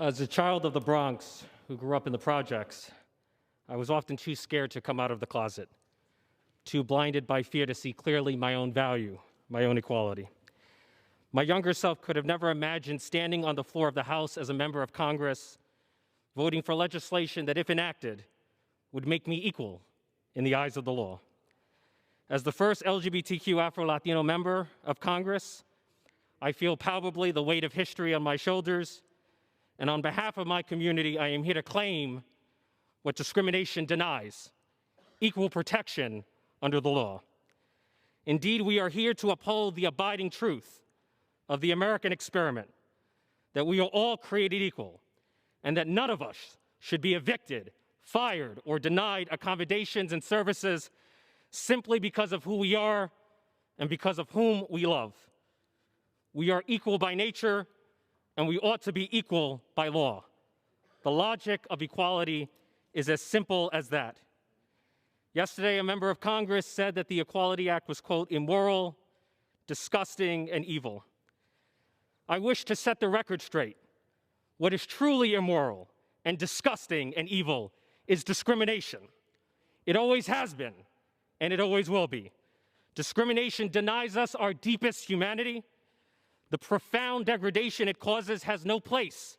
As a child of the Bronx who grew up in the projects, I was often too scared to come out of the closet, too blinded by fear to see clearly my own value, my own equality. My younger self could have never imagined standing on the floor of the House as a member of Congress, voting for legislation that, if enacted, would make me equal in the eyes of the law. As the first LGBTQ Afro-Latino member of Congress, I feel palpably the weight of history on my shoulders, and on behalf of my community, I am here to claim what discrimination denies: equal protection under the law. Indeed, we are here to uphold the abiding truth of the American experiment, that we are all created equal, and that none of us should be evicted, fired, or denied accommodations and services simply because of who we are and because of whom we love. We are equal by nature, and we ought to be equal by law. The logic of equality is as simple as that. Yesterday, a member of Congress said that the Equality Act was, quote, immoral, disgusting, and evil. I wish to set the record straight. What is truly immoral and disgusting and evil is discrimination. It always has been, and it always will be. Discrimination denies us our deepest humanity. The profound degradation it causes has no place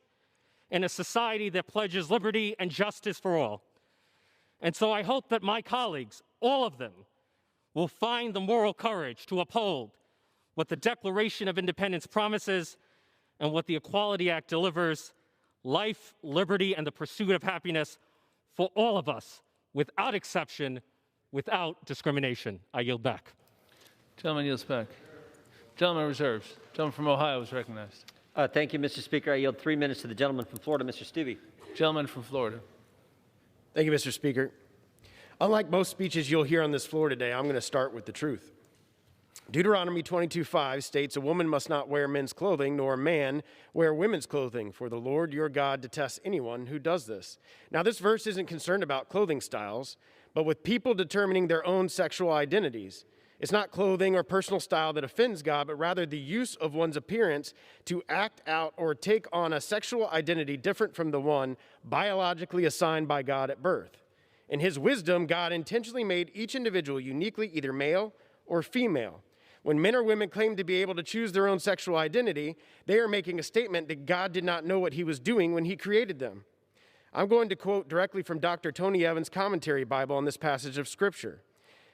in a society that pledges liberty and justice for all. And so I hope that my colleagues, all of them, will find the moral courage to uphold what the Declaration of Independence promises and what the Equality Act delivers: life, liberty, and the pursuit of happiness for all of us, without exception, without discrimination. I yield back. Gentleman yields back. Gentleman reserves. Gentleman from Ohio is recognized. Thank you, Mr. Speaker. I yield 3 minutes to the gentleman from Florida, Mr. Stevie. Gentleman from Florida. Thank you, Mr. Speaker. Unlike most speeches you'll hear on this floor today, I'm going to start with the truth. Deuteronomy 22:5 states, "A woman must not wear men's clothing, nor a man wear women's clothing, for the Lord your God detests anyone who does this." Now, this verse isn't concerned about clothing styles, but with people determining their own sexual identities. It's not clothing or personal style that offends God, but rather the use of one's appearance to act out or take on a sexual identity different from the one biologically assigned by God at birth. In his wisdom, God intentionally made each individual uniquely either male or female. When men or women claim to be able to choose their own sexual identity, they are making a statement that God did not know what he was doing when he created them. I'm going to quote directly from Dr. Tony Evans' commentary Bible on this passage of Scripture.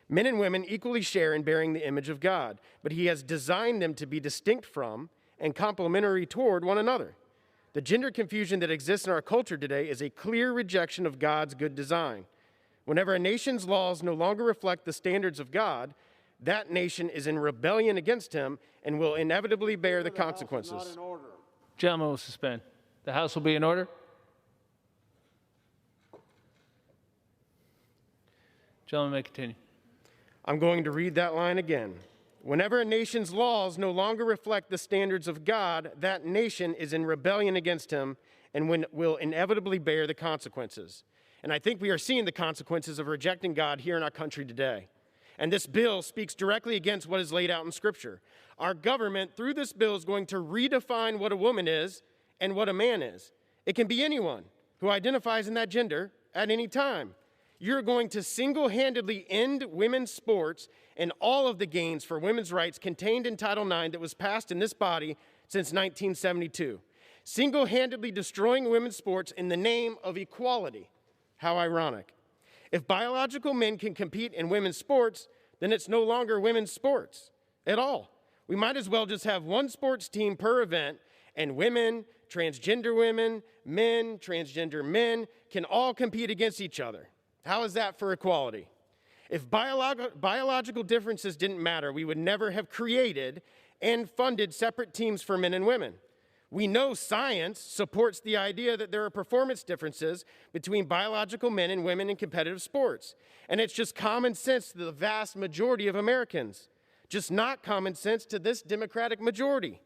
Men and women equally share in bearing the image of God, but he has designed them to be distinct from and complementary toward one another. The gender confusion that exists in our culture today is a clear rejection of God's good design. Whenever a nation's laws no longer reflect the standards of God, that nation is in rebellion against him and will inevitably bear the consequences. Gentleman will suspend. The House will be in order. Gentleman may continue. I'm going to read that line again. Whenever a nation's laws no longer reflect the standards of God, that nation is in rebellion against him and will inevitably bear the consequences. And I think we are seeing the consequences of rejecting God here in our country today. And this bill speaks directly against what is laid out in Scripture. Our government, through this bill, is going to redefine what a woman is and what a man is. It can be anyone who identifies in that gender at any time. You're going to single-handedly end women's sports and all of the gains for women's rights contained in Title IX that was passed in this body since 1972. Single-handedly destroying women's sports in the name of equality. How ironic. If biological men can compete in women's sports, then it's no longer women's sports at all. We might as well just have one sports team per event, and women, transgender men, transgender men can all compete against each other. How is that for equality? If biological differences didn't matter, we would never have created and funded separate teams for men and women. We know science supports the idea that there are performance differences between biological men and women in competitive sports. And it's just common sense to the vast majority of Americans, just not common sense to this Democratic majority.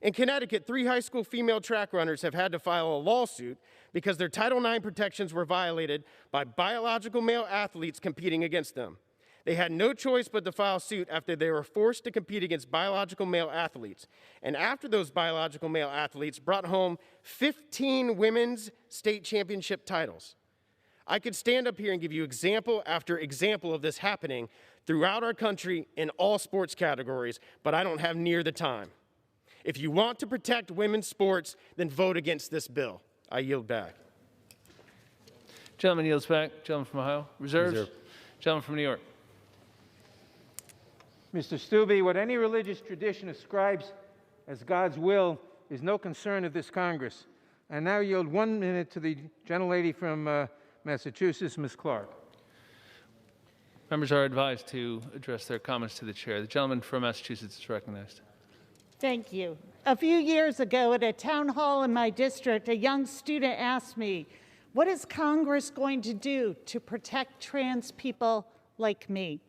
In Connecticut, 3 high school female track runners have had to file a lawsuit because their Title IX protections were violated by biological male athletes competing against them. They had no choice but to file suit after they were forced to compete against biological male athletes. And after those biological male athletes brought home 15 women's state championship titles. I could stand up here and give you example after example of this happening throughout our country in all sports categories, but I don't have near the time. If you want to protect women's sports, then vote against this bill. I yield back. Gentleman yields back. Gentleman from Ohio. Reserves. Gentleman from New York. Mr. Stube, what any religious tradition ascribes as God's will is no concern of this Congress. I now yield 1 minute to the gentlelady from Massachusetts, Ms. Clark. Members are advised to address their comments to the chair. The gentleman from Massachusetts is recognized. Thank you. A few years ago at a town hall in my district, a young student asked me, "What is Congress going to do to protect trans people like me?"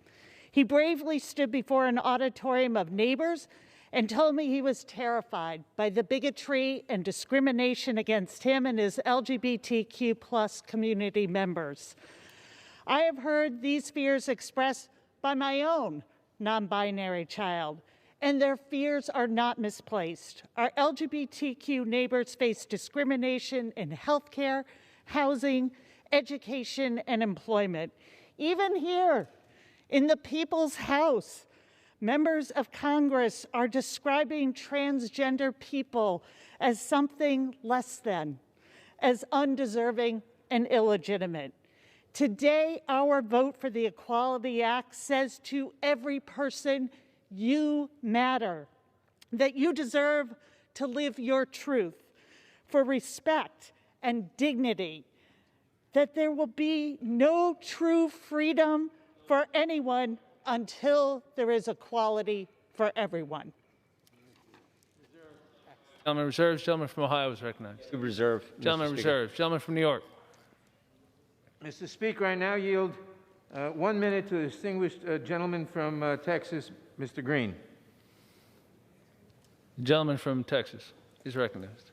He bravely stood before an auditorium of neighbors and told me he was terrified by the bigotry and discrimination against him and his LGBTQ+ community members. I have heard these fears expressed by my own non-binary child, and their fears are not misplaced. Our LGBTQ neighbors face discrimination in healthcare, housing, education, and employment. Even here in the People's House, members of Congress are describing transgender people as something less than, as undeserving and illegitimate. Today, our vote for the Equality Act says to every person, you matter, that you deserve to live your truth for respect and dignity, that there will be no true freedom for anyone until there is equality for everyone. Gentleman reserves. Gentleman from Ohio is recognized. Reserve. Gentleman reserves. Gentleman from New York. Mr. Speaker, I now yield 1 minute to the distinguished gentleman from Texas, Mr. Green. The gentleman from Texas is recognized.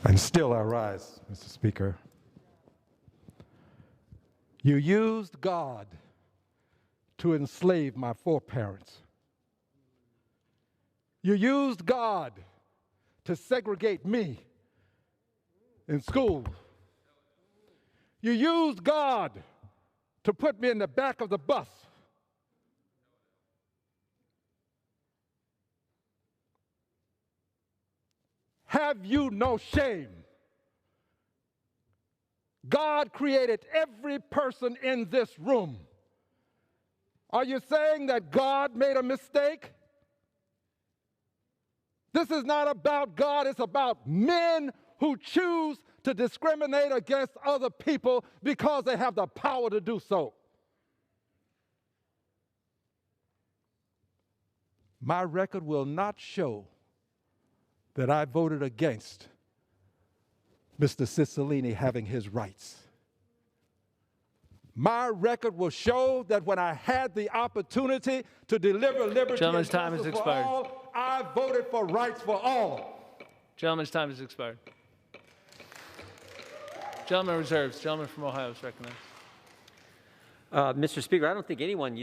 And still I rise, Mr. Speaker. You used God to enslave my foreparents. You used God to segregate me in school. You used God to put me in the back of the bus. Have you no shame? God created every person in this room. Are you saying that God made a mistake? This is not about God, it's about men who choose to discriminate against other people because they have the power to do so. My record will not show that I voted against Mr. Cicilline having his rights. My record will show that when I had the opportunity to deliver liberty Gentleman's and time has justice for expired. all, I voted for rights for all. Gentleman's time has expired. Gentleman reserves. Gentleman from Ohio is recognized. Mr. Speaker, I don't think anyone